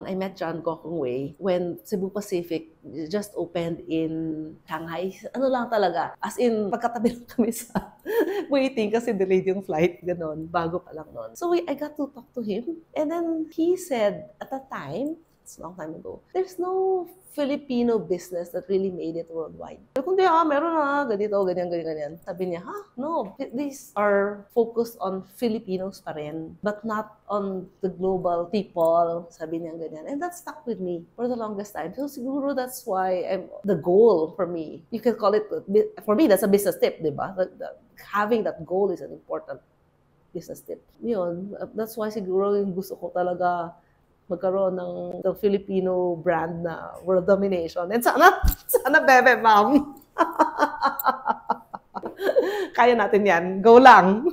I met John Gokong Wei when Cebu Pacific just opened in Shanghai. Ano lang talaga, as in, pagkatabi lang kami sa waiting kasi delayed yung flight, ganon, bago pa lang nun. So I got to talk to him. And then he said, at that time, it's a long time ago, there's no Filipino business that really made it worldwide. Kundi meron na, ganito, ganyan. Sabi niya, no, these are focused on Filipinos pa rin, but not on the global people, sabi niya ganyan. And that stuck with me for the longest time. So siguro that's why the goal for me, you can call it, for me, that's a business tip, di ba? Having that goal is an important business tip. Yun, that's why siguro yung gusto ko talaga magkaroon ng Filipino brand na world domination. And sana bebe, ma'am. Kaya natin yan. Go lang!